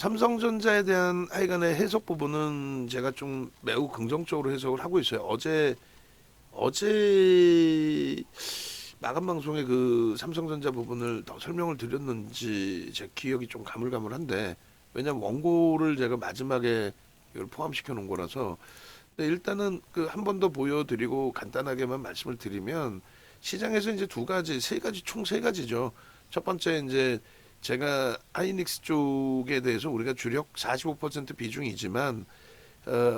삼성전자에 대한 하여간의 해석 부분은 제가 좀 매우 긍정적으로 해석을 하고 있어요. 어제 마감 방송에 그 삼성전자 부분을 더 설명을 드렸는지 제 기억이 좀 가물가물한데, 왜냐면 원고를 제가 마지막에 이걸 포함시켜 놓은 거라서. 근데 일단은 그 한 번 더 보여드리고 간단하게만 말씀을 드리면, 시장에서 이제 두 가지, 세 가지, 총 세 가지죠. 첫 번째 이제 제가 하이닉스 쪽에 대해서 우리가 주력 45% 비중이지만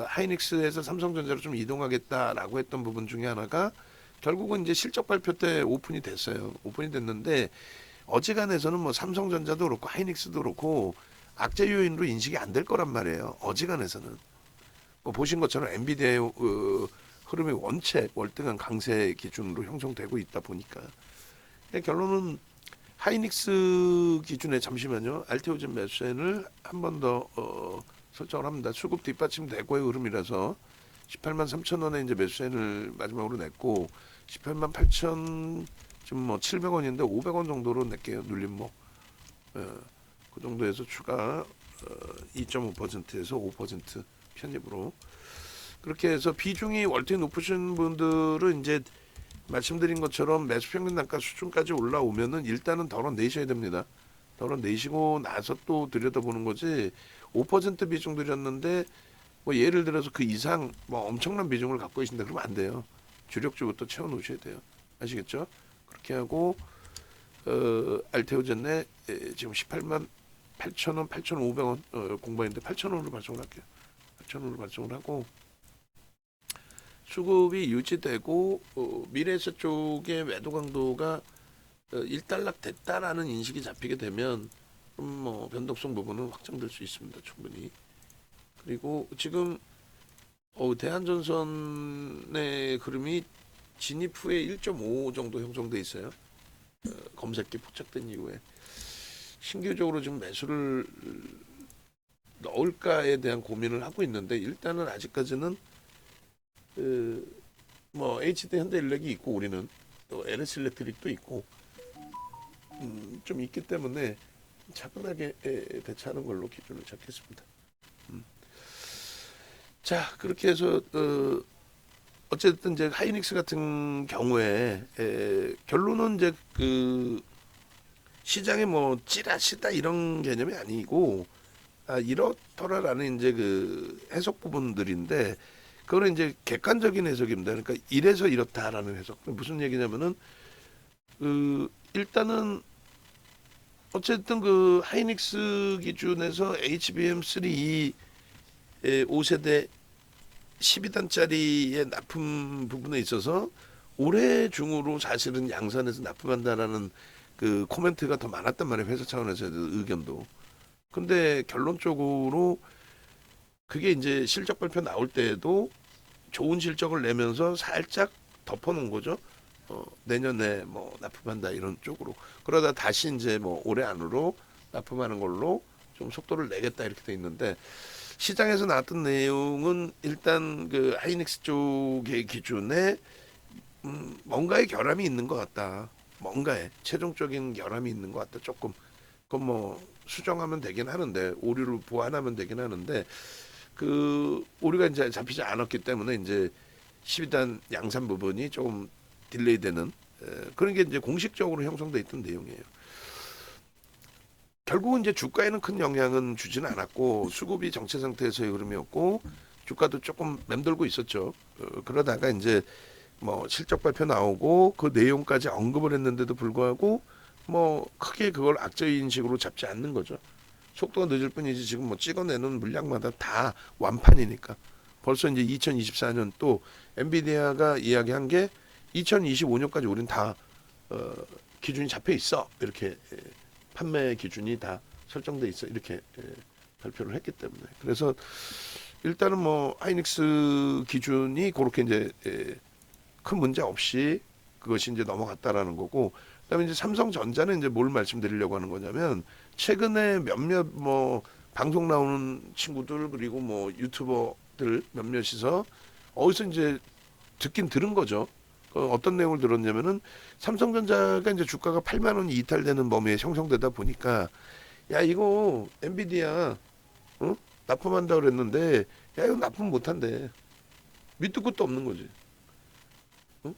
하이닉스에서 삼성전자로 좀 이동하겠다라고 했던 부분 중에 하나가 결국은 이제 실적 발표 때 오픈이 됐어요. 오픈이 됐는데 어지간해서는 뭐 삼성전자도 그렇고 하이닉스도 그렇고 악재 요인으로 인식이 안 될 거란 말이에요. 어지간해서는. 뭐 보신 것처럼 엔비디아의 흐름이 원체 월등한 강세 기준으로 형성되고 있다 보니까. 결론은 하이닉스 기준에 잠시만요. 알테오젠 매수엔을 한 번 더 설정을 합니다. 수급 뒷받침 대고의 흐름이라서 18만 3천 원에 이제 매수엔을 마지막으로 냈고 18만 8천 지금 뭐 700원인데 500원 정도로 낼게요. 눌림목. 그 정도에서 추가 2.5%에서 5% 편입으로 그렇게 해서 비중이 월등히 높으신 분들은 이제 말씀드린 것처럼 매수 평균 단가 수준까지 올라오면은 일단은 덜어내셔야 됩니다. 덜어내시고 나서 또 들여다보는 거지. 5% 비중 들였는데 뭐 예를 들어서 그 이상 뭐 엄청난 비중을 갖고 계신다 그러면 안 돼요. 주력주부터 채워 놓으셔야 돼요. 아시겠죠? 그렇게 하고 알테오젠에 지금 18만 8천 원, 8,500원 공부했는데 8,000원으로 발송을 할게요. 8,000원으로 발송을 하고 수급이 유지되고 미래에셋 쪽의 매도 강도가 일단락 됐다라는 인식이 잡히게 되면 뭐 변동성 부분은 확정될 수 있습니다. 충분히. 그리고 지금 대한전선의 흐름이 진입 후에 1.5 정도 형성돼 있어요. 검색기 포착된 이후에 신규적으로 지금 매수를 넣을까에 대한 고민을 하고 있는데 일단은 아직까지는 뭐 HD 현대인력이 있고 우리는 또 LS 일렉트릭도 있고 좀 있기 때문에 차분하게 대처하는 걸로 기준을 잡겠습니다. 자 그렇게 해서 어쨌든 이제 하이닉스 같은 경우에 결론은 이제 그 시장에 뭐 찌라시다 이런 개념이 아니고 이렇더라라는 이제 그 해석 부분들인데 그거는 이제 객관적인 해석입니다. 그러니까 이래서 이렇다라는 해석. 무슨 얘기냐면은 그 일단은 어쨌든 그 하이닉스 기준에서 HBM3 이 5세대 12단짜리의 납품 부분에 있어서 올해 중으로 사실은 양산해서 납품한다라는 그 코멘트가 더 많았단 말이에요. 회사 차원에서 의견도. 근데 결론적으로 그게 이제 실적 발표 나올 때에도 좋은 실적을 내면서 살짝 덮어놓은 거죠. 내년에 뭐 납품한다 이런 쪽으로. 그러다 다시 이제 뭐 올해 안으로 납품하는 걸로 좀 속도를 내겠다 이렇게 돼 있는데 시장에서 나왔던 내용은 일단 그 하이닉스 쪽의 기준에 뭔가의 결함이 있는 것 같다. 뭔가에 최종적인 결함이 있는 것 같다. 조금 그건 뭐 수정하면 되긴 하는데 오류를 보완하면 되긴 하는데 그 오류가 이제 잡히지 않았기 때문에 이제 12단 양산 부분이 조금 딜레이되는 그런 게 이제 공식적으로 형성돼 있던 내용이에요. 결국은 이제 주가에는 큰 영향은 주지는 않았고 수급이 정체 상태에서의 흐름이었고 주가도 조금 맴돌고 있었죠. 그러다가 이제 뭐 실적 발표 나오고 그 내용까지 언급을 했는데도 불구하고 뭐 크게 그걸 악재 인식으로 잡지 않는 거죠. 속도가 늦을 뿐이지 지금 뭐 찍어내는 물량마다 다 완판이니까. 벌써 이제 2024년 또 엔비디아가 이야기한 게 2025년까지 우린 다 기준이 잡혀 있어. 이렇게 판매 기준이 다 설정돼 있어. 이렇게 발표를 했기 때문에. 그래서 일단은 뭐 하이닉스 기준이 그렇게 이제 큰 문제 없이 그것이 이제 넘어갔다라는 거고. 그다음에 이제 삼성전자는 이제 뭘 말씀드리려고 하는 거냐면 최근에 몇몇 뭐 방송 나오는 친구들 그리고 뭐 유튜버들 몇몇이서 어디서 이제 듣긴 들은 거죠. 어떤 내용을 들었냐면은 삼성전자가 이제 주가가 8만 원이 이탈되는 범위에 형성되다 보니까 야 이거 엔비디아 어? 납품한다 그랬는데 야 이거 납품 못한대. 밑도 끝도 없는 거지. 어?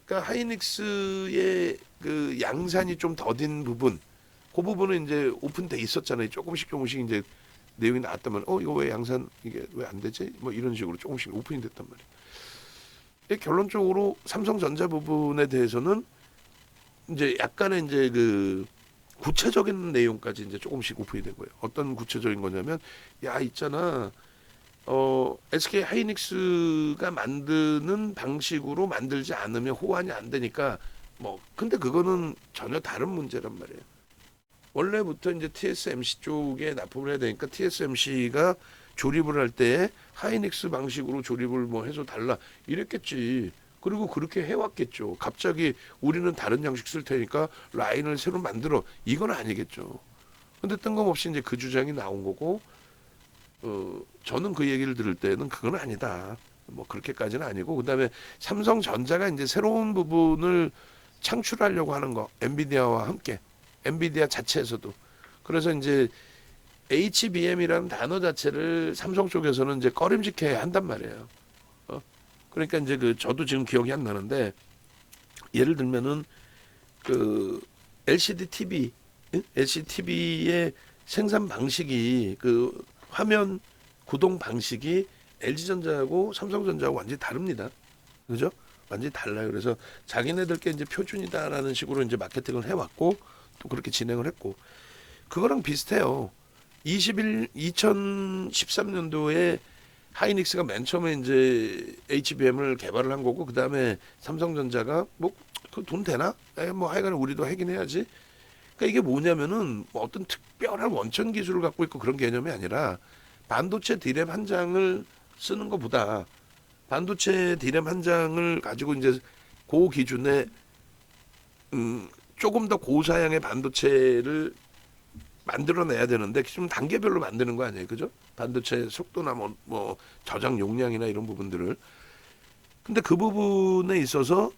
그러니까 하이닉스의 그 양산이 좀 더딘 부분, 그 부분은 이제 오픈돼 있었잖아요. 조금씩 이제 내용이 나왔단 말이야. 이거 왜 양산 이게 왜 안 되지? 뭐 이런 식으로 조금씩 오픈이 됐단 말이야. 결론적으로 삼성전자 부분에 대해서는 이제 약간의 이제 그 구체적인 내용까지 이제 조금씩 오픈이 된 거예요. 어떤 구체적인 거냐면 야 있잖아. SK 하이닉스가 만드는 방식으로 만들지 않으면 호환이 안 되니까 뭐 근데 그거는 전혀 다른 문제란 말이에요. 원래부터 이제 TSMC 쪽에 납품을 해야 되니까 TSMC가 조립을 할 때 하이닉스 방식으로 조립을 뭐 해서 달라 이랬겠지. 그리고 그렇게 해왔겠죠. 갑자기 우리는 다른 양식 쓸 테니까 라인을 새로 만들어 이건 아니겠죠. 근데 뜬금없이 이제 그 주장이 나온 거고 저는 그 얘기를 들을 때는 그건 아니다. 뭐 그렇게까지는 아니고 그다음에 삼성전자가 이제 새로운 부분을 창출하려고 하는 거 엔비디아와 함께 엔비디아 자체에서도 그래서 이제 HBM이라는 단어 자체를 삼성 쪽에서는 이제 꺼림직해 한단 말이에요. 그러니까 이제 그 저도 지금 기억이 안 나는데 예를 들면은 그 LCD TV, LCD TV의 생산 방식이 그 화면 구동 방식이 LG전자하고 삼성전자하고 완전히 다릅니다. 그죠? 완전히 달라요. 그래서 자기네들께 이제 표준이다라는 식으로 이제 마케팅을 해왔고 또 그렇게 진행을 했고 그거랑 비슷해요. 2013년도에 하이닉스가 맨 처음에 이제 HBM을 개발을 한 거고 그 다음에 삼성전자가 뭐 그 돈 되나? 뭐 하여간 우리도 하긴 해야지. 그러니까 이게 뭐냐면은 뭐 어떤 특별한 원천 기술을 갖고 있고 그런 개념이 아니라 반도체 디램 한 장을 쓰는 것보다 반도체 디램 한 장을 가지고 이제 고 기준에 조금 더 고사양의 반도체를 만들어내야 되는데 지금 단계별로 만드는 거 아니에요, 그죠? 반도체 속도나 뭐 저장 용량이나 이런 부분들을. 근데 그 부분에 있어서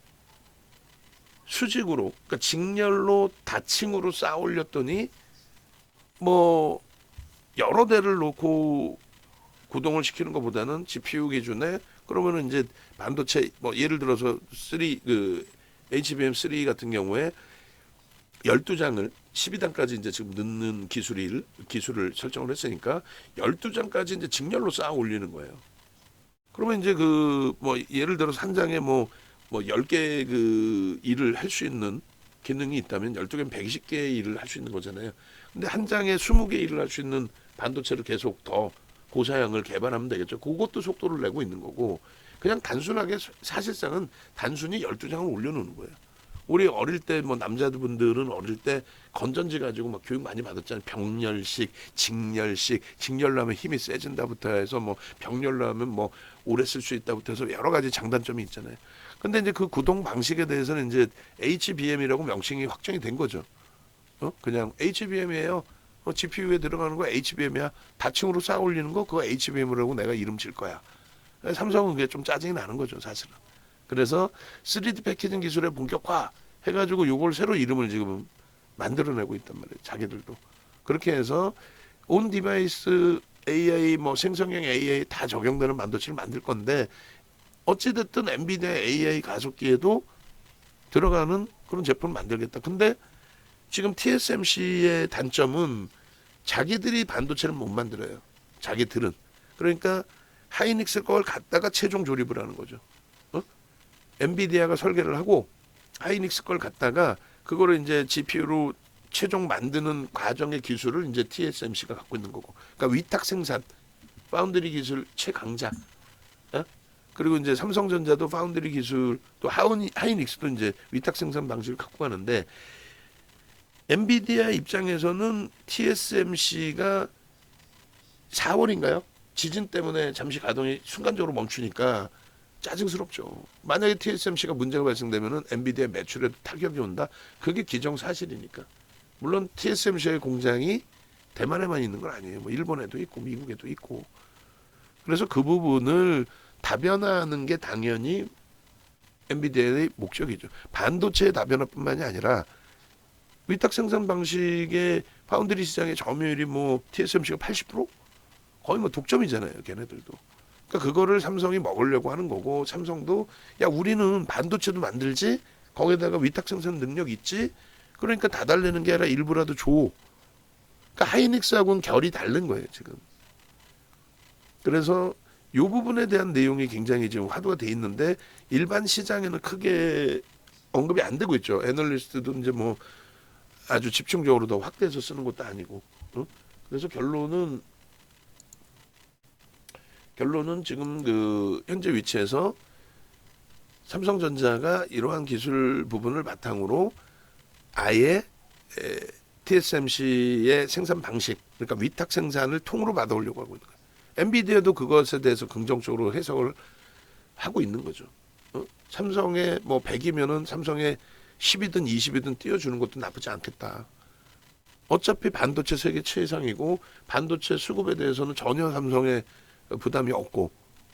수직으로, 그러니까 직렬로 다층으로 쌓아 올렸더니 뭐 여러 대를 놓고 구동을 시키는 것보다는 GPU 기준에 그러면은 이제 반도체 뭐 예를 들어서 HBM3 같은 경우에 12장을 12단까지 이제 지금 넣는 기술을 설정을 했으니까 12장까지 이제 직렬로 쌓아 올리는 거예요. 그러면 이제 그 뭐 예를 들어서 한 장에 뭐 10개 그 일을 할 수 있는 기능이 있다면 12개면 120개의 일을 할 수 있는 거잖아요. 근데 한 장에 20개 일을 할 수 있는 반도체를 계속 더 고사양을 개발하면 되겠죠. 그것도 속도를 내고 있는 거고 그냥 단순하게 사실상은 단순히 12장을 올려놓는 거예요. 우리 어릴 때 뭐 남자분들은 어릴 때 건전지 가지고 막 교육 많이 받았잖아요. 병렬식, 직렬식, 직렬로 하면 힘이 세진다부터 해서 뭐 병렬로 하면 뭐 오래 쓸 수 있다부터 해서 여러 가지 장단점이 있잖아요. 근데 이제 그 구동 방식에 대해서는 이제 HBM이라고 명칭이 확정이 된 거죠. 그냥 HBM이에요. GPU에 들어가는 거 HBM이야. 다층으로 쌓아 올리는 거 그거 HBM이라고 내가 이름 질 거야. 삼성은 그게 좀 짜증이 나는 거죠, 사실은. 그래서 3D 패키징 기술의 본격화 해가지고 요걸 새로 이름을 지금 만들어내고 있단 말이에요. 자기들도. 그렇게 해서 온 디바이스 AI 뭐 생성형 AI 다 적용되는 반도체를 만들 건데 어찌됐든 엔비디아 AI 가속기에도 들어가는 그런 제품을 만들겠다. 근데 지금 TSMC의 단점은 자기들이 반도체를 못 만들어요. 자기들은. 그러니까 하이닉스 걸 갖다가 최종 조립을 하는 거죠. 엔비디아가 설계를 하고 하이닉스 걸 갖다가 그거를 이제 GPU로 최종 만드는 과정의 기술을 이제 TSMC가 갖고 있는 거고. 그러니까 위탁 생산, 파운드리 기술 최강자. 그리고 이제 삼성전자도 파운드리 기술, 또 하이닉스도 이제 위탁 생산 방식을 갖고 가는데 엔비디아 입장에서는 TSMC가 4월인가요? 지진 때문에 잠시 가동이 순간적으로 멈추니까 짜증스럽죠. 만약에 TSMC가 문제가 발생되면은 엔비디아 매출에도 타격이 온다. 그게 기정사실이니까. 물론 TSMC의 공장이 대만에만 있는 건 아니에요. 뭐 일본에도 있고 미국에도 있고. 그래서 그 부분을 다변화하는 게 당연히 엔비디아의 목적이죠. 반도체의 다변화뿐만이 아니라 위탁 생산 방식의 파운드리 시장의 점유율이 뭐 TSMC가 80%? 거의 뭐 독점이잖아요, 걔네들도. 그러니까 그거를 삼성이 먹으려고 하는 거고, 삼성도 야 우리는 반도체도 만들지, 거기다가 위탁 생산 능력 있지, 그러니까 다 달래는 게 아니라 일부라도 줘. 그러니까 하이닉스하고는 결이 다른 거예요 지금. 그래서 요 부분에 대한 내용이 굉장히 지금 화두가 돼 있는데 일반 시장에는 크게 언급이 안 되고 있죠. 애널리스트도 이제 뭐 아주 집중적으로 더 확대해서 쓰는 것도 아니고. 어? 그래서 결론은 지금 그 현재 위치에서 삼성전자가 이러한 기술 부분을 바탕으로 아예 TSMC의 생산 방식, 그러니까 위탁 생산을 통으로 받아오려고 하고 있는 거예요. 엔비디아도 그것에 대해서 긍정적으로 해석을 하고 있는 거죠. 삼성의 뭐 100이면은 삼성의 10이든 20이든 띄워주는 것도 나쁘지 않겠다. 어차피 반도체 세계 최상이고 반도체 수급에 대해서는 전혀 삼성의 부담이 없고,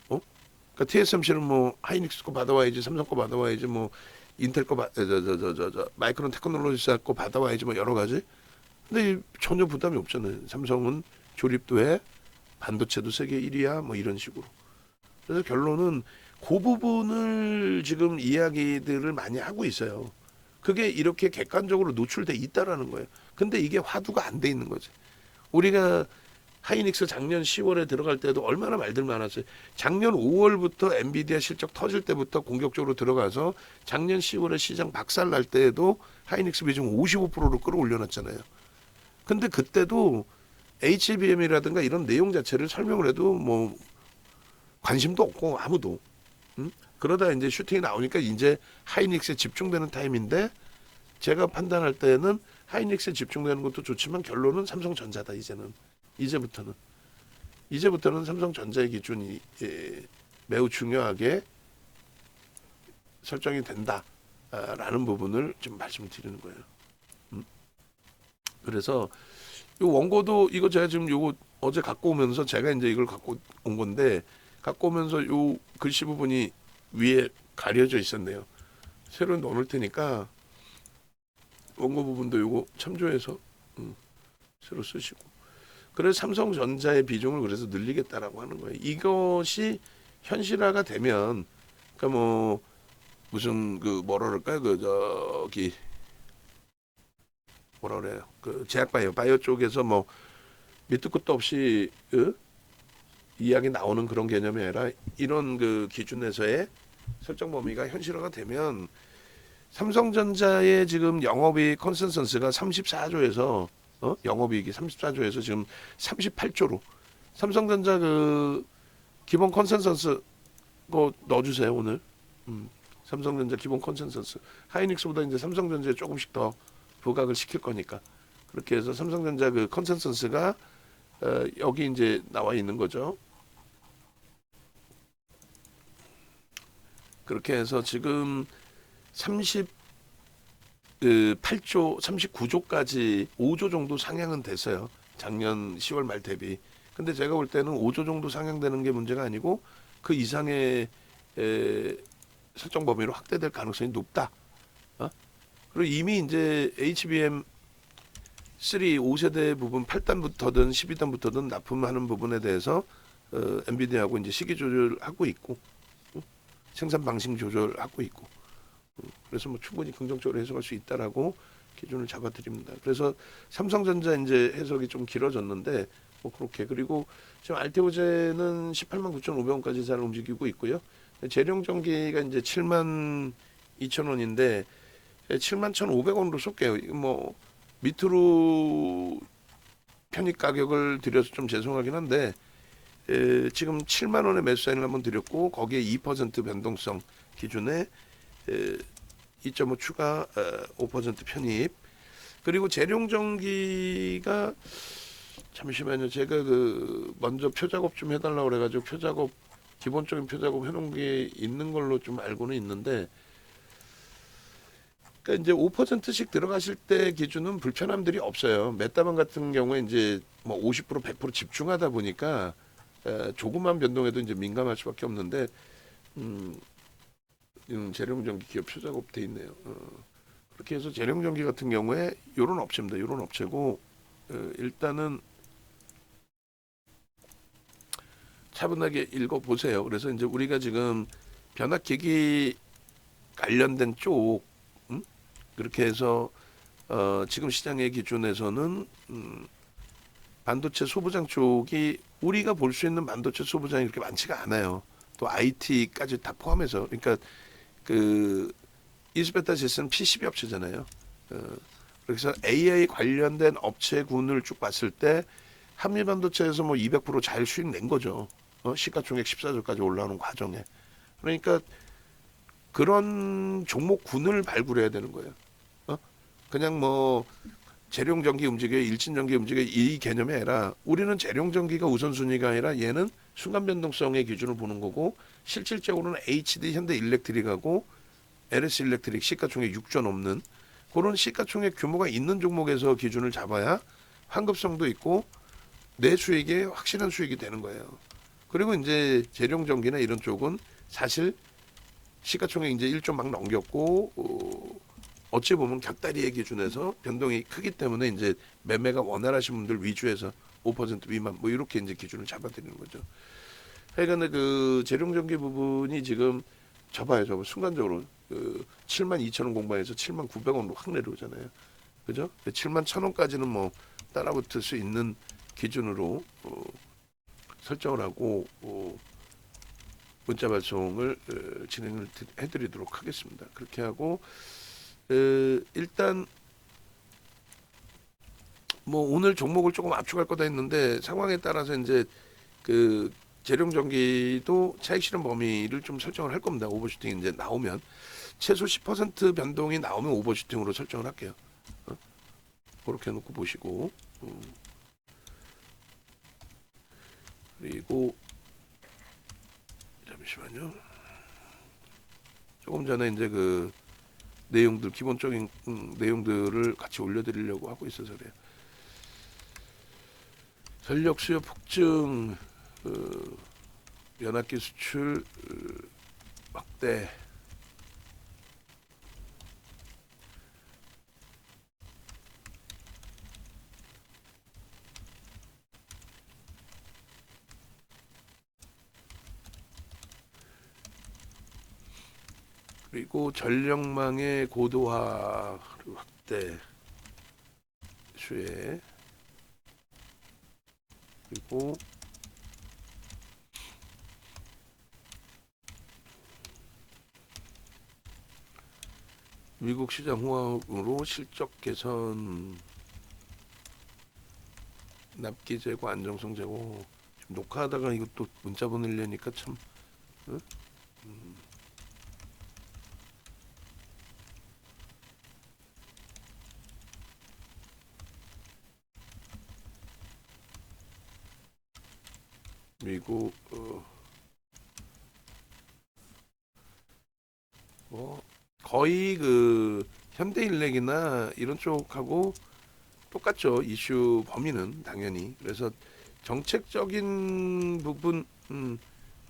그러니까 TSMC는 뭐 하이닉스 거 받아와야지, 삼성 거 받아와야지, 뭐 인텔 거 마이크론 테크놀로지스 거 받아와야지, 뭐 여러 가지. 근데 전혀 부담이 없잖아요. 삼성은 조립도 해, 반도체도 세계 1위야, 뭐 이런 식으로. 그래서 결론은 그 부분을 지금 이야기들을 많이 하고 있어요. 그게 이렇게 객관적으로 노출돼 있다라는 거예요. 근데 이게 화두가 안 돼 있는 거지. 우리가 하이닉스 작년 10월에 들어갈 때도 얼마나 말들 많았어요. 작년 5월부터 엔비디아 실적 터질 때부터 공격적으로 들어가서 작년 10월에 시장 박살 날 때에도 하이닉스 비중 55%로 끌어올려놨잖아요. 근데 그때도 HBM이라든가 이런 내용 자체를 설명을 해도 뭐 관심도 없고 아무도. 그러다 이제 슈팅이 나오니까 이제 하이닉스에 집중되는 타임인데 제가 판단할 때는 하이닉스에 집중되는 것도 좋지만 결론은 삼성전자다. 이제부터는 삼성전자의 기준이 매우 중요하게 설정이 된다라는 부분을 좀 말씀을 드리는 거예요. 그래서 요 원고도 이거 제가 지금 요거 어제 갖고 오면서 제가 이제 이걸 갖고 온 건데 갖고 오면서 요 글씨 부분이 위에 가려져 있었네요. 새로 넣을 테니까 원고 부분도 요거 참조해서 새로 쓰시고. 그래서 삼성전자의 비중을 그래서 늘리겠다라고 하는 거예요. 이것이 현실화가 되면 그러니까 뭐 무슨 그 뭐라 그럴까요? 그 저기 뭐라 그래요? 그 제약바이오 쪽에서 뭐 밑도 끝도 없이 이야기 나오는 그런 개념이 아니라 이런 그 기준에서의 설정 범위가 현실화가 되면 삼성전자의 지금 영업이익 컨센서스가 34조에서 영업이익이 34조에서 지금 38조로 삼성전자 그 기본 컨센서스 그거 넣어주세요 오늘. 삼성전자 기본 컨센서스 하이닉스보다 이제 삼성전자에 조금씩 더 부각을 시킬 거니까 그렇게 해서 삼성전자 그 컨센서스가 여기 이제 나와 있는 거죠. 그렇게 해서 지금 38조, 39조까지 5조 정도 상향은 됐어요. 작년 10월 말 대비. 근데 제가 볼 때는 5조 정도 상향되는 게 문제가 아니고 그 이상의 설정 범위로 확대될 가능성이 높다. 그리고 이미 이제 HBM 3 5세대 부분 8단부터든 12단부터든 납품하는 부분에 대해서 엔비디아하고 이제 시기 조절하고 있고 생산 방식 조절하고 있고 그래서 뭐 충분히 긍정적으로 해석할 수 있다라고 기준을 잡아드립니다. 그래서 삼성전자 이제 해석이 좀 길어졌는데 뭐 그렇게 그리고 지금 알테오제는 18만 9,500원까지 잘 움직이고 있고요. 재령 전기가 이제 7만 2천 원인데 7만 1,500원으로 쏠게요. 뭐 밑으로 편입 가격을 드려서 좀 죄송하긴 한데 지금 7만 원의 매수 사인을 한번 드렸고 거기에 2% 변동성 기준에 2.5 추가 5% 편입 그리고 재룡전기가 잠시만요. 제가 그 먼저 표작업 좀 해달라고 그래가지고 표작업 기본적인 표작업 해놓은 게 있는 걸로 좀 알고는 있는데 그러니까 이제 5%씩 들어가실 때 기준은 불편함들이 없어요. 메타방 같은 경우에 이제 뭐 50% 100% 집중하다 보니까 조금만 변동해도 이제 민감할 수밖에 없는데 재룡전기 기업 표작업 돼 있네요. 그렇게 해서 재룡전기 같은 경우에 요런 업체입니다. 요런 업체고 일단은 차분하게 읽어보세요. 그래서 이제 우리가 지금 변압기기 관련된 쪽, 음? 그렇게 해서 지금 시장의 기준에서는 반도체 소부장 쪽이 우리가 볼 수 있는 반도체 소부장이 그렇게 많지가 않아요. 또 IT까지 다 포함해서. 그러니까 그 이스페타 시스템 PCB 업체잖아요. 그래서 AI 관련된 업체군을 쭉 봤을 때 한미반도체에서 뭐 200%잘 수익 낸 거죠. 시가총액 14조까지 올라오는 과정에. 그러니까 그런 종목군을 발굴해야 되는 거예요. 그냥 뭐 재룡전기 움직여 일진전기 움직여 이 개념이 아니라 우리는 재룡전기가 우선순위가 아니라 얘는 순간변동성의 기준을 보는 거고 실질적으로는 HD 현대일렉트릭하고 LS 일렉트릭 시가총액 6조 넘는 그런 시가총액 규모가 있는 종목에서 기준을 잡아야 환급성도 있고 내 수익에 확실한 수익이 되는 거예요. 그리고 이제 재룡전기나 이런 쪽은 사실 시가총액 이제 1조 막 넘겼고 어찌 보면 곁다리의 기준에서 변동이 크기 때문에 이제 매매가 원활하신 분들 위주에서 5% 미만 뭐 이렇게 이제 기준을 잡아드리는 거죠. 하여간에 그 재룡전기 부분이 지금 저봐요. 순간적으로 7만 2천 원 공방에서 7만 900원으로 확 내려오잖아요. 그죠? 7만 1천 원까지는 뭐 따라붙을 수 있는 기준으로 설정을 하고 문자 발송을 진행을 해드리도록 하겠습니다. 그렇게 하고 일단 뭐 오늘 종목을 조금 압축할 거다 했는데 상황에 따라서 이제 그 재룡전기도 차익 실현 범위를 좀 설정을 할 겁니다. 오버슈팅 이제 나오면 최소 10% 변동이 나오면 오버슈팅으로 설정을 할게요. 그렇게 해놓고 보시고 그리고 잠시만요. 조금 전에 이제 그 내용들 기본적인 내용들을 같이 올려드리려고 하고 있어서 그래요. 전력 수요 폭증, 연합기 수출 확대, 그리고 전력망의 고도화 확대 수혜, 그리고 미국 시장 호황으로 실적 개선, 납기 제고, 안정성 제고. 지금 녹화하다가 이것도 문자 보내려니까 참. 응? 미국 뭐 거의 그 현대일렉이나 이런 쪽하고 똑같죠. 이슈 범위는 당연히. 그래서 정책적인 부분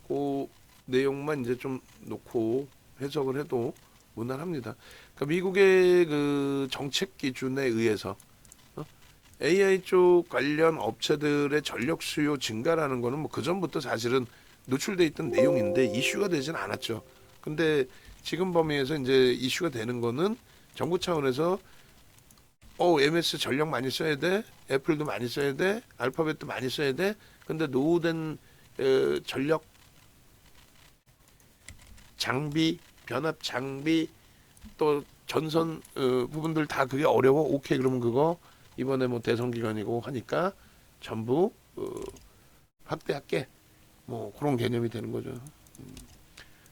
그 내용만 이제 좀 놓고 해석을 해도 무난합니다. 그러니까 미국의 그 정책 기준에 의해서 AI 쪽 관련 업체들의 전력 수요 증가라는 거는 뭐 그전부터 사실은 노출돼 있던 내용인데 이슈가 되진 않았죠. 근데 지금 범위에서 이제 이슈가 되는 거는 정부 차원에서 MS 전력 많이 써야 돼. 애플도 많이 써야 돼. 알파벳도 많이 써야 돼. 근데 노후된 전력 장비, 변압 장비 또 전선 부분들 다 그게 어려워. 오케이 그러면 그거 이번에 뭐 대선 기간이고 하니까 전부 확대할게. 뭐 그런 개념이 되는 거죠.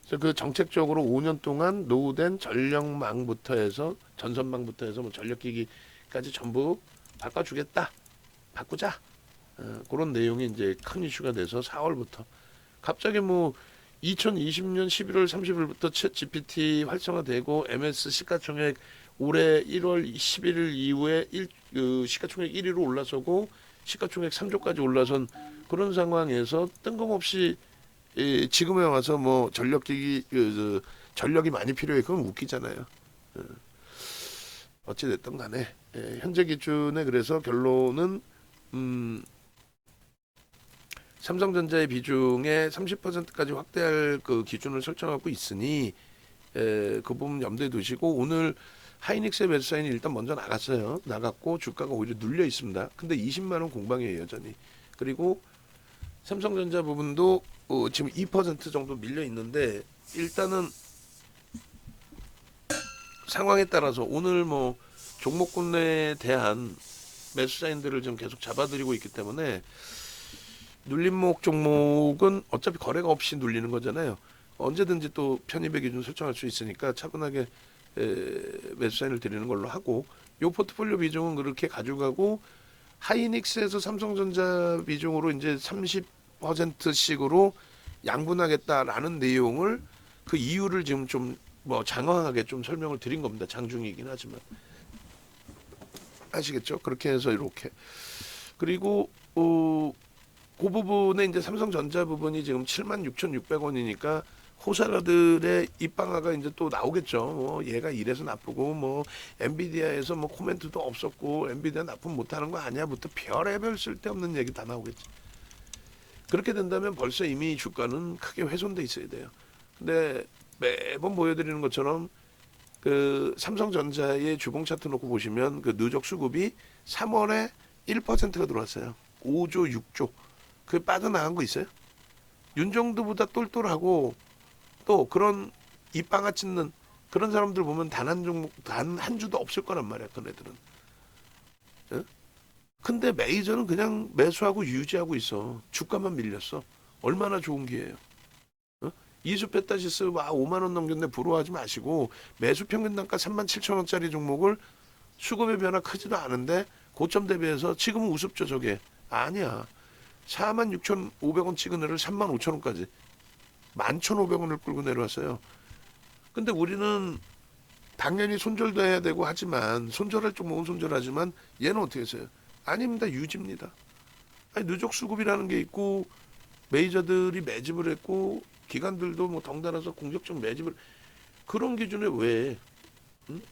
그래서 그 정책적으로 5년 동안 노후된 전력망부터 해서 전선망부터 해서 뭐 전력기기까지 전부 바꿔주겠다. 바꾸자. 그런 내용이 이제 큰 이슈가 돼서 4월부터 갑자기 뭐 2020년 11월 30일부터 챗 GPT 활성화되고 MS 시가총액 올해 1월 11일 이후에 시가총액 1위로 올라서고 시가총액 3조까지 올라선 그런 상황에서 뜬금없이 지금에 와서 뭐 전력기기 전력이 많이 필요해 그건 웃기잖아요. 어찌 됐든 간에 현재 기준에 그래서 결론은 삼성전자의 비중의 30%까지 확대할 그 기준을 설정하고 있으니 그 부분 염두에 두시고 오늘 하이닉스의 매수 사인이 일단 먼저 나갔어요. 나갔고 주가가 오히려 눌려 있습니다. 근데 20만 원 공방이에요 여전히. 그리고 삼성전자 부분도 지금 2% 정도 밀려 있는데 일단은 상황에 따라서 오늘 뭐 종목군에 대한 매수 사인들을 좀 계속 잡아드리고 있기 때문에 눌림목 종목은 어차피 거래가 없이 눌리는 거잖아요. 언제든지 또 편입의 기준 설정할 수 있으니까 차분하게 매수 사인을 드리는 걸로 하고 요 포트폴리오 비중은 그렇게 가져가고 하이닉스에서 삼성전자 비중으로 이제 30%씩으로 양분하겠다라는 내용을 그 이유를 지금 좀 뭐 장황하게 좀 설명을 드린 겁니다. 장중이긴 하지만 아시겠죠? 그렇게 해서 이렇게 그리고 그 부분에 이제 삼성전자 부분이 지금 76,600원이니까 호사가들의 입방아가 이제 또 나오겠죠. 뭐 얘가 이래서 나쁘고 뭐 엔비디아에서 뭐 코멘트도 없었고 엔비디아 납품 못하는 거 아니야부터 별의별 쓸데없는 얘기 다 나오겠지. 그렇게 된다면 벌써 이미 주가는 크게 훼손돼 있어야 돼요. 근데 매번 보여드리는 것처럼 그 삼성전자의 주봉 차트 놓고 보시면 그 누적 수급이 3월에 1%가 들어왔어요. 5조, 6조. 그 빠져나간 거 있어요? 윤정도보다 똘똘하고 또 그런 입방아 찢는 그런 사람들 보면 단 한 종목, 단 한 주도 없을 거란 말이야, 그네들은. 예? 근데 메이저는 그냥 매수하고 유지하고 있어. 주가만 밀렸어. 얼마나 좋은 기회예요. 어? 이수 페타시스 와 5만 원 넘겼는데 부러워하지 마시고 매수 평균 단가 37,000원짜리 종목을 수급의 변화 크지도 않은데 고점 대비해서 지금은 우습죠 저게. 아니야. 46,500원 찍은 애를 35,000원까지 11,500원을 끌고 내려왔어요. 근데 우리는 당연히 손절도 해야 되고 하지만 손절할 종목은 손절하지만 얘는 어떻게 했어요? 아닙니다. 유지입니다. 아니, 누적 수급이라는 게 있고 메이저들이 매집을 했고 기관들도 뭐 덩달아서 공격적 매집을 그런 기준에 왜 응?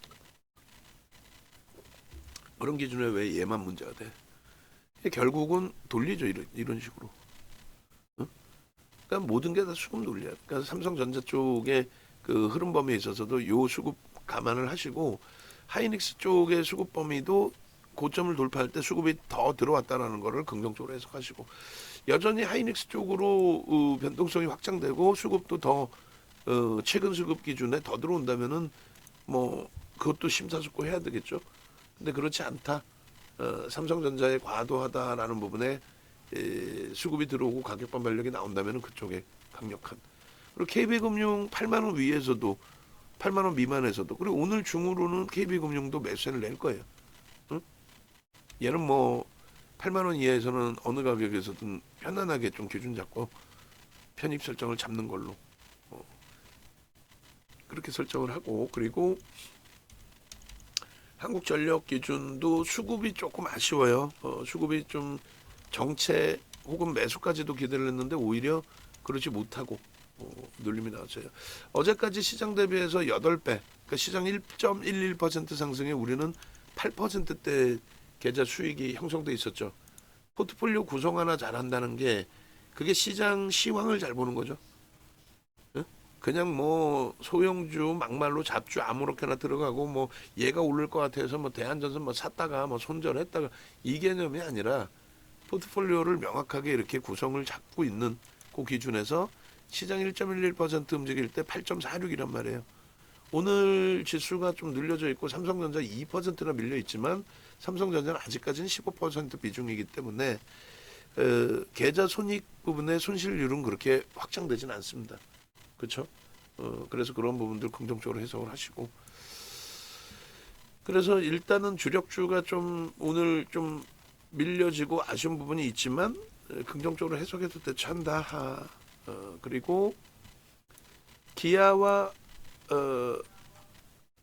그런 기준에 왜 얘만 문제가 돼? 결국은 돌리죠 이런 식으로. 응? 그러니까 모든 게 다 수급 논리야. 그러니까 삼성전자 쪽의 그 흐름 범위에 있어서도 요 수급 감안을 하시고 하이닉스 쪽의 수급 범위도 고점을 돌파할 때 수급이 더 들어왔다라는 거를 긍정적으로 해석하시고 여전히 하이닉스 쪽으로 변동성이 확장되고 수급도 더 최근 수급 기준에 더 들어온다면은 뭐 그것도 심사숙고해야 되겠죠. 근데 그렇지 않다. 삼성전자에 과도하다라는 부분에 수급이 들어오고 가격 반발력이 나온다면은 그쪽에 강력한. 그리고 KB금융 8만 원 위에서도 8만 원 미만에서도 그리고 오늘 중으로는 KB금융도 매수세를 낼 거예요. 응? 얘는 뭐 8만 원 이하에서는 어느 가격에서든 편안하게 좀 기준 잡고 편입 설정을 잡는 걸로 그렇게 설정을 하고 그리고 한국전력 기준도 수급이 조금 아쉬워요. 수급이 좀 정체 혹은 매수까지도 기대를 했는데 오히려 그러지 못하고 눌림이 나왔어요. 어제까지 시장 대비해서 8배, 그러니까 시장 1.11% 상승에 우리는 8%대 계좌 수익이 형성돼 있었죠. 포트폴리오 구성 하나 잘한다는 게 그게 시장 시황을 잘 보는 거죠. 응? 그냥 뭐 소형주 막말로 잡주 아무렇게나 들어가고 뭐 얘가 오를 것 같아서 뭐 대한전선 뭐 샀다가 뭐 손절했다가 이 개념이 아니라 포트폴리오를 명확하게 이렇게 구성을 잡고 있는 그 기준에서 시장 1.11% 움직일 때 8.46이란 말이에요. 오늘 지수가 좀 늘려져 있고 삼성전자 2%나 밀려 있지만 삼성전자는 아직까지는 15% 비중이기 때문에 계좌 손익 부분의 손실률은 그렇게 확장되진 않습니다. 그렇죠? 그래서 그런 부분들 긍정적으로 해석을 하시고 그래서 일단은 주력주가 좀 오늘 좀 밀려지고 아쉬운 부분이 있지만 긍정적으로 해석해도 대처한다. 그리고 기아와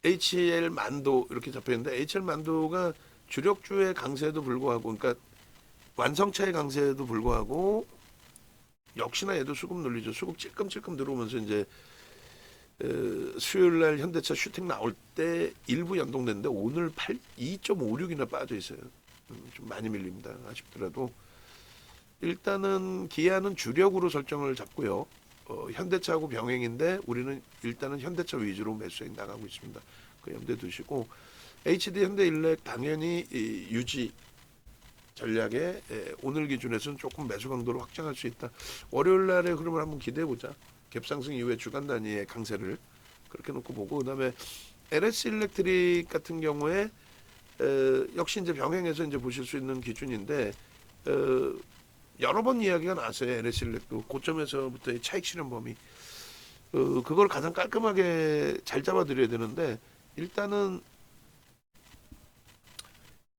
HL 만도 이렇게 잡혀 있는데 HL 만도가 주력주의 강세에도 불구하고 그러니까 완성차의 강세에도 불구하고 역시나 얘도 수급 눌리죠. 수급 찔끔찔끔 들어오면서 이제 수요일 날 현대차 슈팅 나올 때 일부 연동됐는데 오늘 2.56이나 빠져 있어요. 좀 많이 밀립니다. 아쉽더라도 일단은 기아는 주력으로 설정을 잡고요. 현대차하고 병행인데 우리는 일단은 현대차 위주로 매수액 나가고 있습니다. 그 염두에 두시고 HD 현대일렉 당연히 이 유지 전략에 오늘 기준에서는 조금 매수 강도를 확장할 수 있다. 월요일 날의 흐름을 한번 기대해 보자. 갭상승 이후에 주간 단위의 강세를 그렇게 놓고 보고 그다음에 LS 일렉트릭 같은 경우에 역시 이제 병행해서 이제 보실 수 있는 기준인데 여러 번 이야기가 나왔어요. LS 일렉도 고점에서부터의 차익 실현 범위 그걸 가장 깔끔하게 잘 잡아드려야 되는데 일단은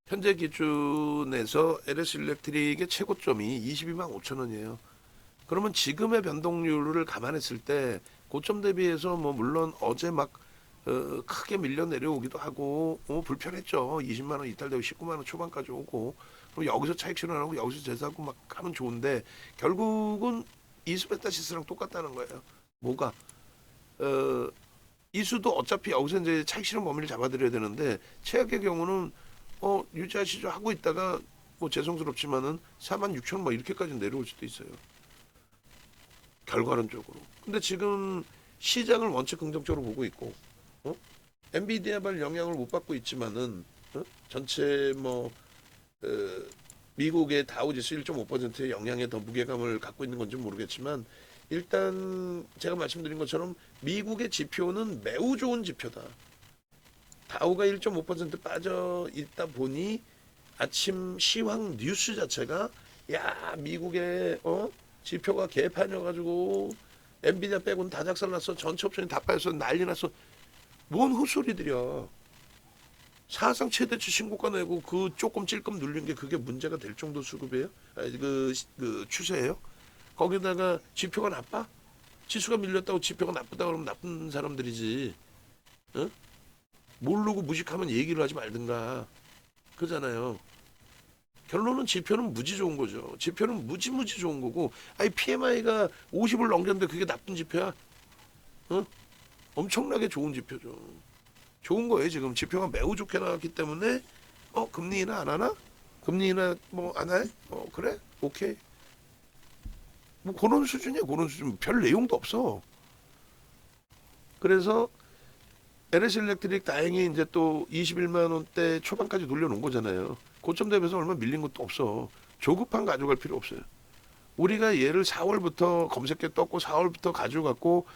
현재 기준에서 LS 일렉트릭의 최고점이 22만 5천 원이에요. 그러면 지금의 변동률을 감안했을 때 고점 대비해서 뭐 물론 어제 막 크게 밀려 내려오기도 하고 불편했죠. 20만 원 이탈되고 19만 원 초반까지 오고 그럼 여기서 차익 실현하고 여기서 제사하고 막 하면 좋은데 결국은 이수베타시스랑 똑같다는 거예요. 뭐가 이수도 어차피 여기서 이제 차익 실현 범위를 잡아드려야 되는데 최악의 경우는 유지하시죠 하고 있다가 뭐 죄송스럽지만은 4만 6천 원 뭐 이렇게까지 내려올 수도 있어요. 결과론적으로. 근데 지금 시장을 원체 긍정적으로 보고 있고, 엔비디아발 영향을 못 받고 있지만은 전체 뭐 미국의 다우지수 1.5%의 영향에 더 무게감을 갖고 있는 건지 모르겠지만 일단 제가 말씀드린 것처럼 미국의 지표는 매우 좋은 지표다. 다우가 1.5% 빠져 있다 보니 아침 시황 뉴스 자체가 야 미국의 지표가 개판이어가지고 엔비디아 빼고는 다 작살났어. 전체 옵션이 다 빠져서 난리 났어. 뭔 헛소리들이야. 사상 최대치 신고가 내고 그 조금 찔끔 눌린 게 그게 문제가 될 정도 수급이에요? 그 추세예요? 거기다가 지표가 나빠? 지수가 밀렸다고 지표가 나쁘다 그러면 나쁜 사람들이지. 어? 모르고 무식하면 얘기를 하지 말든가. 그잖아요. 결론은 지표는 무지 좋은 거죠. 지표는 무지 좋은 거고. 아니 PMI가 50을 넘겼는데 그게 나쁜 지표야? 엄청나게 좋은 지표죠. 좋은 거예요. 지금 지표가 매우 좋게 나왔기 때문에 금리 인하 안 하나? 금리 인하 뭐 안 해? 그래? 오케이. 뭐 그런 수준이야. 그런 수준. 별 내용도 없어. 그래서 LS 일렉트릭 다행히 이제 또 21만 원대 초반까지 놀려놓은 거잖아요. 고점 대비해서 얼마 밀린 것도 없어. 조급한 가져갈 필요 없어요. 우리가 얘를 4월부터 검색해 떴고 4월부터 가져갔고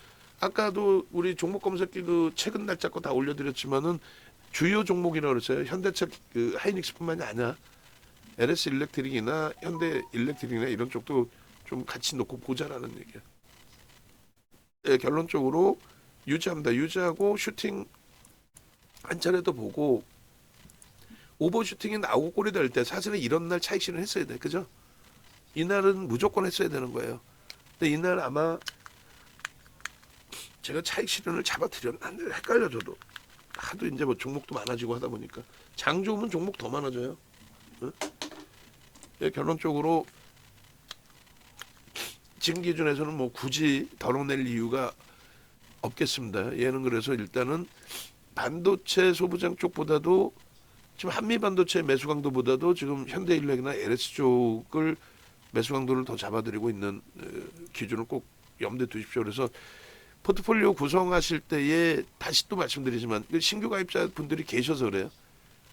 아까도 우리 종목 검색기 그 최근 날짜 거 다 올려드렸지만은 주요 종목이라고 그랬어요. 현대차 그 하이닉스뿐만이 아니야. LS 일렉트릭이나 현대 일렉트릭이나 이런 쪽도 좀 같이 놓고 보자라는 얘기야. 예, 결론적으로 유지합니다. 유지하고 슈팅 한 차례 더 보고 오버슈팅이 나오고 골이 될 때 사실은 이런 날 차익 실현 했어야 돼. 그죠? 이날은 무조건 했어야 되는 거예요. 근데 이날 아마 제가 차익 실현을 잡아드렸는데 헷갈려 저도. 하도 이제 뭐 종목도 많아지고 하다 보니까 장 좋으면 종목 더 많아져요. 응? 예, 결론적으로 지금 기준에서는 뭐 굳이 덜어낼 이유가 없겠습니다. 얘는 그래서 일단은 반도체 소부장 쪽보다도 지금 한미 반도체 매수 강도보다도 지금 현대인력이나 LS 쪽을 매수 강도를 더 잡아드리고 있는 기준을 꼭 염두에 두십시오. 그래서 포트폴리오 구성하실 때에 다시 또 말씀드리지만 신규 가입자 분들이 계셔서 그래요.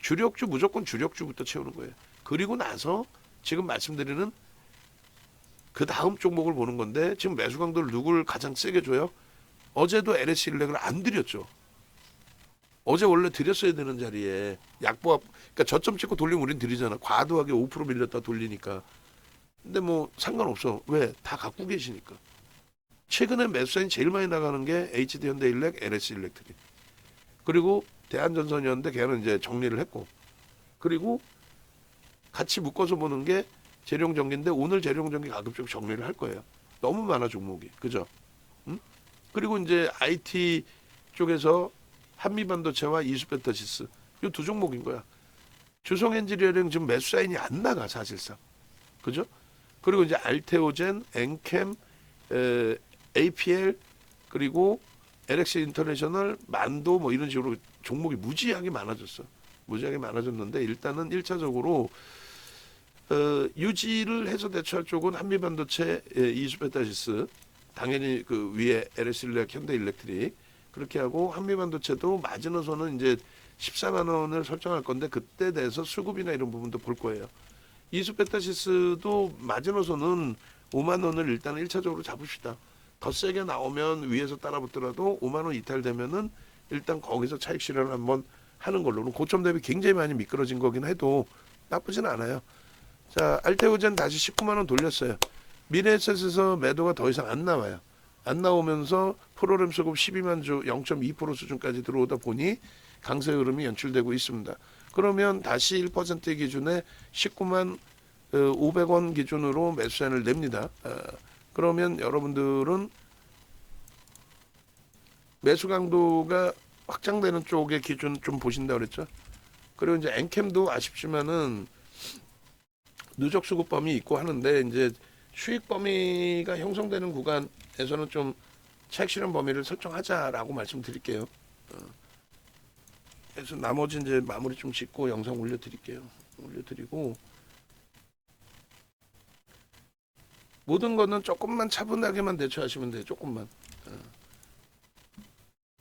주력주 무조건 주력주부터 채우는 거예요. 그리고 나서 지금 말씀드리는 그 다음 종목을 보는 건데 지금 매수 강도를 누굴 가장 세게 줘요? 어제도 LS 일렉을 안 드렸죠. 어제 원래 드렸어야 되는 자리에 약보합 그러니까 저점 찍고 돌리면 우린 드리잖아. 과도하게 5% 밀렸다 돌리니까. 근데 뭐 상관없어. 왜? 다 갖고 계시니까. 최근에 매수사인 제일 많이 나가는 게 HD 현대일렉, LS 일렉트릭. 그리고 대한전선이었는데 걔는 이제 정리를 했고. 그리고 같이 묶어서 보는 게 재룡전기인데 오늘 재룡전기 가급적 정리를 할 거예요. 너무 많아 종목이. 그죠? 응? 그리고 이제 IT 쪽에서 한미반도체와 이수베타시스 이 두 종목인 거야. 주성엔지니어링 지금 매수 사인이 안 나가 사실상. 그죠? 그리고 이제 알테오젠, 엔캠, APL 그리고 LX 인터내셔널, 만도 뭐 이런 식으로 종목이 무지하게 많아졌어. 무지하게 많아졌는데 일단은 1차적으로 유지를 해서 대처할 쪽은 한미반도체, 이수페타시스, 당연히 그 위에 LS일렉, 현대일렉트릭 그렇게 하고, 한미반도체도 마지노선은 이제 14만 원을 설정할 건데 그때 대해서 수급이나 이런 부분도 볼 거예요. 이수페타시스도 마지노선은 5만 원을 일단 1차적으로 잡읍시다. 더 세게 나오면 위에서 따라붙더라도 5만 원 이탈되면은 일단 거기서 차익 실현을 한번 하는 걸로. 고점 대비 굉장히 많이 미끄러진 거긴 해도 나쁘진 않아요. 자, 알테오젠 다시 19만 원 돌렸어요. 미래에셋에서 매도가 더 이상 안 나와요. 안 나오면서 프로그램 수급 12만 주 0.2% 수준까지 들어오다 보니 강세 흐름이 연출되고 있습니다. 그러면 다시 1% 기준에 19만 500원 기준으로 매수세를 냅니다. 그러면 여러분들은 매수 강도가 확장되는 쪽의 기준 좀 보신다 그랬죠. 그리고 이제 엔캠도 아쉽지만은 누적 수급 범위 있고 하는데 이제 수익 범위가 형성되는 구간에서는 좀 차익 실현 범위를 설정하자라고 말씀드릴게요. 그래서 나머지 이제 마무리 좀 짓고 영상 올려드릴게요. 올려드리고 모든 거는 조금만 차분하게만 대처하시면 돼요. 조금만.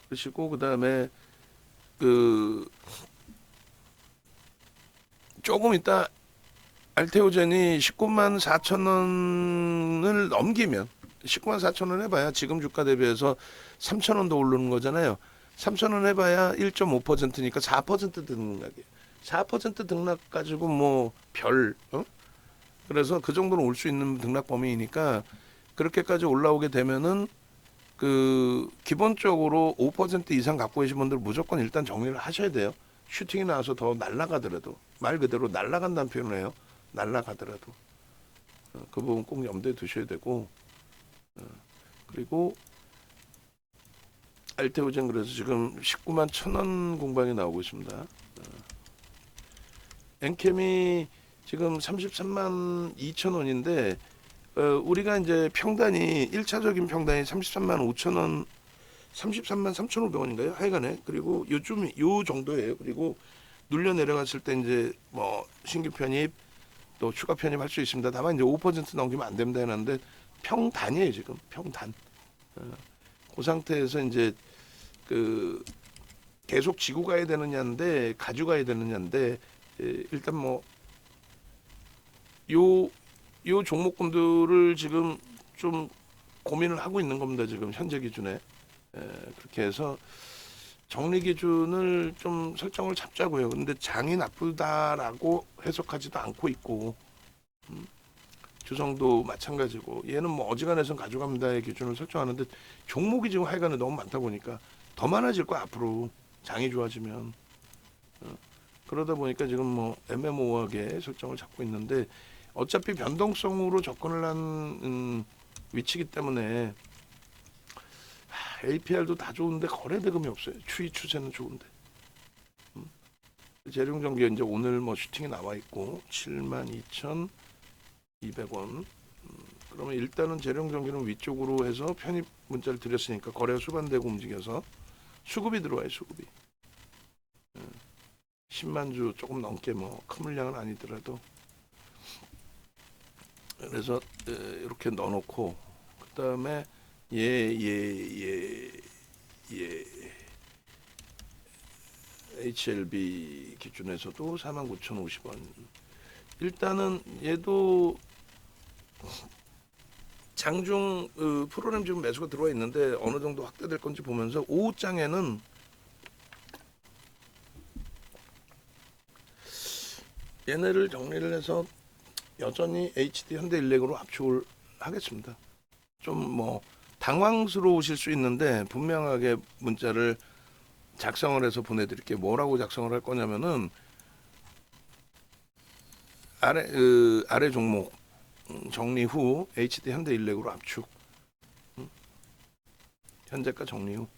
그러시고 그다음에 그 조금 이따 알테오젠이 19만 4천 원을 넘기면 19만 4천 원 해봐야 지금 주가 대비해서 3천 원 더 오르는 거잖아요. 3천 원 해봐야 1.5%니까 4% 등락이에요. 4% 등락 가지고 뭐 그래서 그 정도는 올 수 있는 등락 범위이니까 그렇게까지 올라오게 되면은 그 기본적으로 5% 이상 갖고 계신 분들 무조건 일단 정리를 하셔야 돼요. 슈팅이 나와서 더 날아가더라도 말 그대로 날아간다는 표현을 해요. 날아가더라도 그 부분 꼭 염두에 두셔야 되고 그리고 알테오젠 그래서 지금 19만 1,000원 공방이 나오고 있습니다. 엔캠이 지금 33만 2천 원인데 우리가 이제 평단이 1차적인 평단이 33만 5천 원 33만 3,500원인가요? 하여간에 그리고 요즘 요 정도예요. 그리고 눌려 내려갔을 때 이제 뭐 신규 편입 또 추가 편입할 수 있습니다. 다만 이제 5% 넘기면 안 됩니다 했는데 평단이에요. 지금 평단. 그 상태에서 이제 그 계속 지고 가야 되느냐인데 가져가야 되느냐인데 일단 뭐 요 종목군들을 지금 좀 고민을 하고 있는 겁니다. 지금 현재 기준에 그렇게 해서 정리 기준을 좀 설정을 잡자고요. 근데 장이 나쁘다라고 해석하지도 않고 있고 주성도 마찬가지고 얘는 뭐 어지간해선 가져갑니다의 기준을 설정하는데 종목이 지금 하여간에 너무 많다 보니까 더 많아질 거야 앞으로 장이 좋아지면 그러다 보니까 지금 뭐 애매모호하게 설정을 잡고 있는데 어차피 변동성으로 접근을 한 위치이기 때문에 APR도 다 좋은데 거래 대금이 없어요. 추이 추세는 좋은데. 재룡전기 이제 오늘 뭐 슈팅이 나와 있고 72,200원. 그러면 일단은 재룡전기는 위쪽으로 해서 편입 문자를 드렸으니까 거래가 수반되고 움직여서 수급이 들어와요. 수급이. 10만 주 조금 넘게 뭐 큰 물량은 아니더라도 그래서 이렇게 넣어놓고 그 다음에 HLB 기준에서도 49,050원. 일단은 얘도 장중 프로그램 지금 매수가 들어와 있는데 어느 정도 확대될 건지 보면서 오후장에는 얘네를 정리를 해서 여전히 HD 현대일렉으로 압축을 하겠습니다. 좀 뭐 당황스러우실 수 있는데 분명하게 문자를 작성을 해서 보내드릴게요. 뭐라고 작성을 할 거냐면은 아래 종목 정리 후 HD 현대일렉으로 압축. 현재가 정리 후.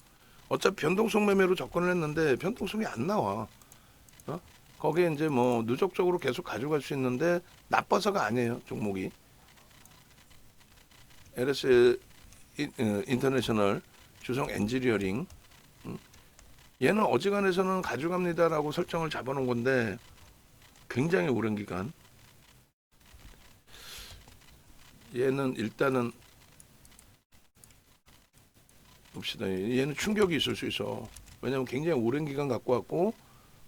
어차피 변동성 매매로 접근을 했는데 변동성이 안 나와. 거기에 이제 뭐 누적적으로 계속 가져갈 수 있는데 나빠서가 아니에요. 종목이. LS 인터내셔널 주성 엔지니어링 얘는 어지간해서는 가져갑니다라고 설정을 잡아놓은 건데 굉장히 오랜 기간 얘는 일단은 봅시다. 얘는 충격이 있을 수 있어. 왜냐면 굉장히 오랜 기간 갖고 왔고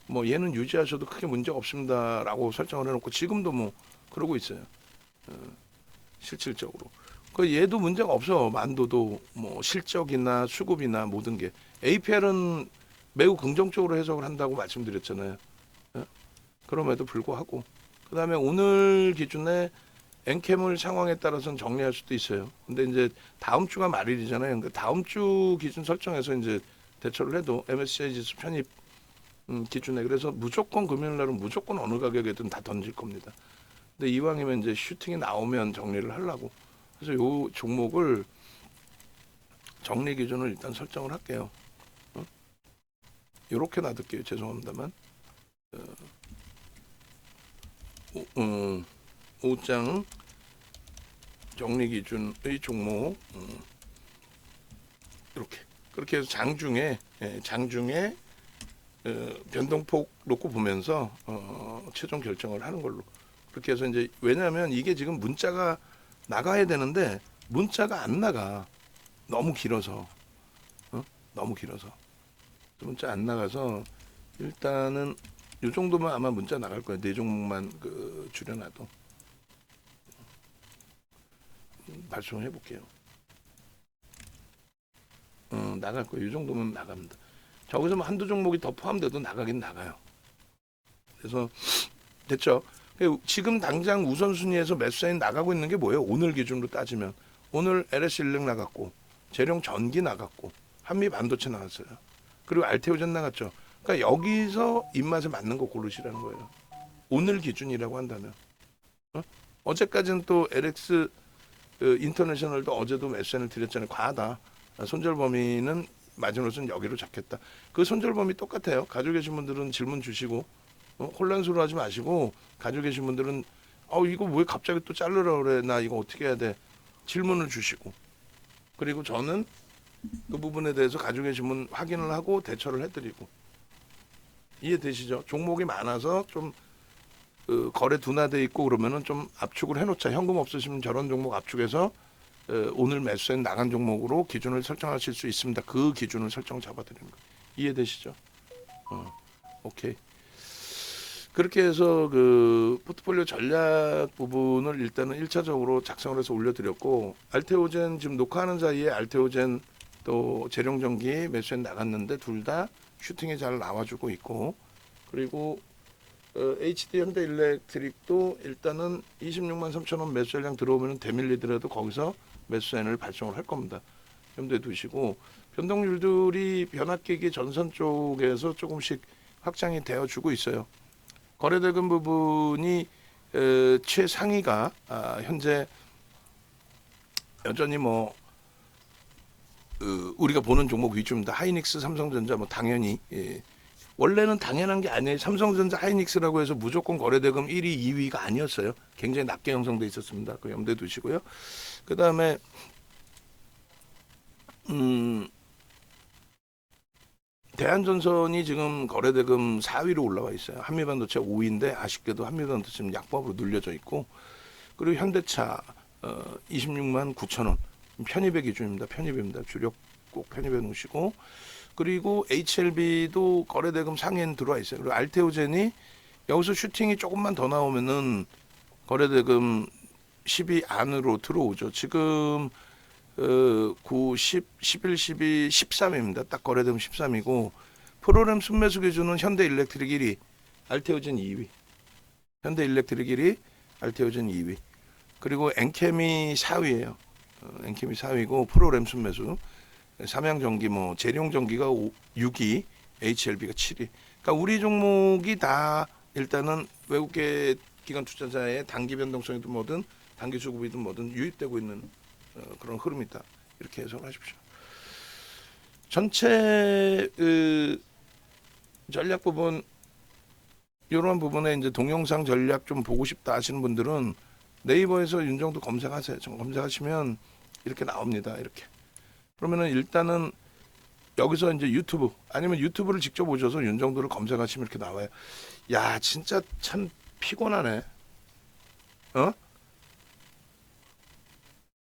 뭐 얘는 유지하셔도 크게 문제가 없습니다라고 설정을 해놓고 지금도 뭐 그러고 있어요. 실질적으로. 그 얘도 문제가 없어. 만도도 뭐 실적이나 수급이나 모든 게 APL은 매우 긍정적으로 해석을 한다고 말씀드렸잖아요. 예? 그럼에도 불구하고 그다음에 오늘 기준에 엔캠을 상황에 따라서는 정리할 수도 있어요. 근데 이제 다음 주가 말일이잖아요. 그러니까 다음 주 기준 설정해서 이제 대처를 해도 MSCI 지수 편입 기준에 그래서 무조건 금요일 날은 무조건 어느 가격에든 다 던질 겁니다. 근데 이왕이면 이제 슈팅이 나오면 정리를 하려고. 그래서 요 종목을 정리 기준을 일단 설정을 할게요. 이렇게 놔둘게요. 죄송합니다만. 5장 정리 기준의 종목 이렇게 그렇게 해서 장중에 변동폭 놓고 보면서 최종 결정을 하는 걸로 그렇게 해서 이제 왜냐하면 이게 지금 문자가 나가야 되는데 문자가 안 나가 너무 길어서 너무 길어서 문자 안 나가서 일단은 이 정도면 아마 문자 나갈 거예요. 네 종목만 줄여놔도 발송해 볼게요. 나갈 거예요. 이 정도면 나갑니다. 저기서 뭐 한두 종목이 더 포함돼도 나가긴 나가요. 그래서 됐죠. 지금 당장 우선순위에서 매수사인 나가고 있는 게 뭐예요? 오늘 기준으로 따지면 오늘 LS16 나갔고 재룡 전기 나갔고 한미 반도체 나갔어요. 그리고 알테오젠 나갔죠. 그러니까 여기서 입맛에 맞는 거 고르시라는 거예요. 오늘 기준이라고 한다면 어제까지는 또 LX 인터내셔널도 어제도 매수사인을 드렸잖아요. 과하다. 손절 범위는 마지노선은 여기로 잡겠다. 그 손절 범위 똑같아요. 가지고 계신 분들은 질문 주시고 혼란스러워하지 마시고 가지고 계신 분들은 이거 왜 갑자기 또 자르라 그래 나 이거 어떻게 해야 돼 질문을 주시고 그리고 저는 그 부분에 대해서 가지고 계신 분 확인을 하고 대처를 해드리고 이해되시죠? 종목이 많아서 좀 거래 둔화돼 있고 그러면은 좀 압축을 해놓자. 현금 없으시면 저런 종목 압축해서 오늘 매수에 나간 종목으로 기준을 설정하실 수 있습니다. 그 기준을 설정 잡아드리는 거 이해되시죠? 오케이. 그렇게 해서 그 포트폴리오 전략 부분을 일단은 1차적으로 작성을 해서 올려드렸고 알테오젠 지금 녹화하는 사이에 알테오젠 또 재룡전기 매수에 나갔는데 둘 다 슈팅이 잘 나와주고 있고 그리고 HD 현대일렉트릭도 일단은 26만 3천 원 매수 전량 들어오면 대밀리더라도 거기서 매수 사인을 발송을 할 겁니다. 염두에 두시고 변동률들이 변압기기 전선 쪽에서 조금씩 확장이 되어주고 있어요. 거래대금 부분이 최상위가 현재 여전히 뭐 우리가 보는 종목 위주입니다. 하이닉스, 삼성전자 뭐 당연히 원래는 당연한 게 아니에요. 삼성전자, 하이닉스라고 해서 무조건 거래대금 1위, 2위가 아니었어요. 굉장히 낮게 형성돼 있었습니다. 그 염두에 두시고요. 그 다음에 대한전선이 지금 거래대금 4위로 올라와 있어요. 한미반도체 5위인데 아쉽게도 한미반도체 지금 약법으로 눌려져 있고 그리고 현대차 26만 9천 원 편입의 기준입니다. 편입입니다. 주력 꼭 편입해 놓으시고 그리고 HLB도 거래대금 상위에 들어와 있어요. 그리고 알테오젠이 여기서 슈팅이 조금만 더 나오면은 거래대금 10위 안으로 들어오죠. 지금 9, 10, 11, 12, 13입니다. 딱 거래되면 13이고 프로그램 순매수 기준은 현대일렉트릭 1위, 알테오젠 2위. 현대일렉트릭 1위, 알테오젠 2위. 그리고 엔캠이 4위예요. 엔캠이 4위고 프로그램 순매수. 삼양전기 뭐 재룡전기가 6위, HLB가 7위. 그러니까 우리 종목이 다 일단은 외국계 기관 투자자의 단기 변동성이든 뭐든 단기 수급이든 뭐든 유입되고 있는 그런 흐름이다. 이렇게 해석을 하십시오. 전체 전략 부분 이런 부분에 이제 동영상 전략 좀 보고 싶다 하시는 분들은 네이버에서 윤정도 검색하세요. 검색하시면 이렇게 나옵니다. 이렇게. 그러면은 일단은 여기서 이제 유튜브 아니면 유튜브를 직접 오셔서 윤정도를 검색하시면 이렇게 나와요. 야 진짜 참 피곤하네.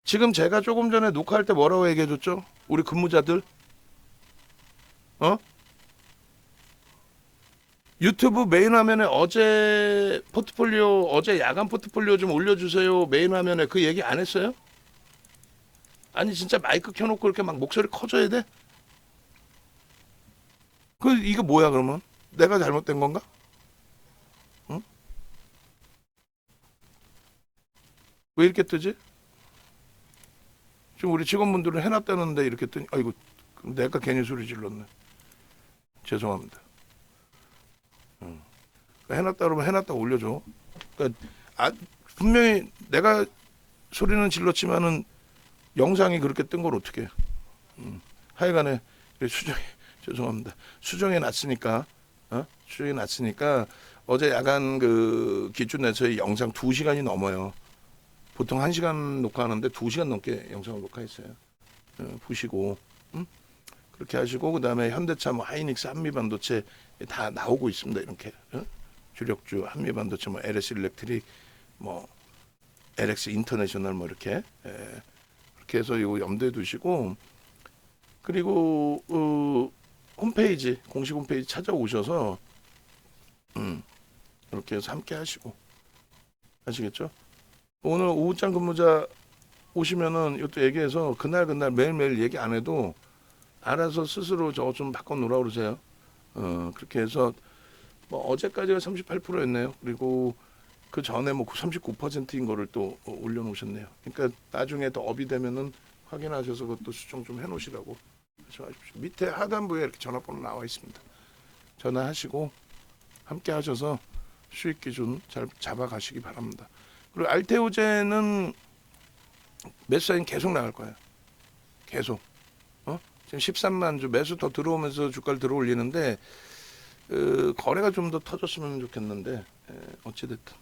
지금 제가 조금 전에 녹화할 때 뭐라고 얘기해줬죠? 우리 근무자들, 어? 유튜브 메인 화면에 어제 포트폴리오, 어제 야간 포트폴리오 좀 올려주세요. 메인 화면에 그 얘기 안 했어요? 아니 진짜 마이크 켜놓고 이렇게 막 목소리 커져야 돼? 그 이거 뭐야 그러면? 내가 잘못된 건가? 응? 왜 이렇게 뜨지? 지금 우리 직원분들은 해놨다는데 이렇게 뜨니 아이고 내가 괜히 소리 질렀네. 죄송합니다. 응. 해놨다 그러면 해놨다 올려줘. 그러니까 분명히 내가 소리는 질렀지만은 영상이 그렇게 뜬 걸 어떻게 해? 하여간에 수정해 죄송합니다. 수정해 놨으니까 수정해 놨으니까 어제 야간 그 기준에서의 영상 2시간이 넘어요. 보통 1시간 녹화하는데 2시간 넘게 영상을 녹화했어요. 보시고 그렇게 하시고 그다음에 현대차 뭐 하이닉스 한미반도체 다 나오고 있습니다. 이렇게 주력주 한미반도체 뭐 LS 일렉트릭 뭐 LX 인터내셔널 뭐 이렇게 그렇게 해서 이거 염두에 두시고 그리고 홈페이지 공식 홈페이지 찾아오셔서 이렇게 해서 함께 하시고 아시겠죠? 오늘 오후장 근무자 오시면은 이것도 얘기해서 그날 매일매일 얘기 안 해도 알아서 스스로 저거 좀 바꿔 놓으라 그러세요. 그렇게 해서 뭐 어제까지가 38%였네요. 그리고 그 전에 뭐 39%인 거를 또 올려놓으셨네요. 그러니까 나중에 더 업이 되면은 확인하셔서 그것도 수정 좀 해놓으시라고 하십시오. 밑에 하단부에 이렇게 전화번호 나와 있습니다. 전화하시고 함께 하셔서 수익 기준 잘 잡아가시기 바랍니다. 그리고 알테오제는 매수사인 계속 나갈 거예요. 계속. 지금 13만 주 매수 더 들어오면서 주가를 들어올리는데 거래가 좀 더 터졌으면 좋겠는데 어찌됐든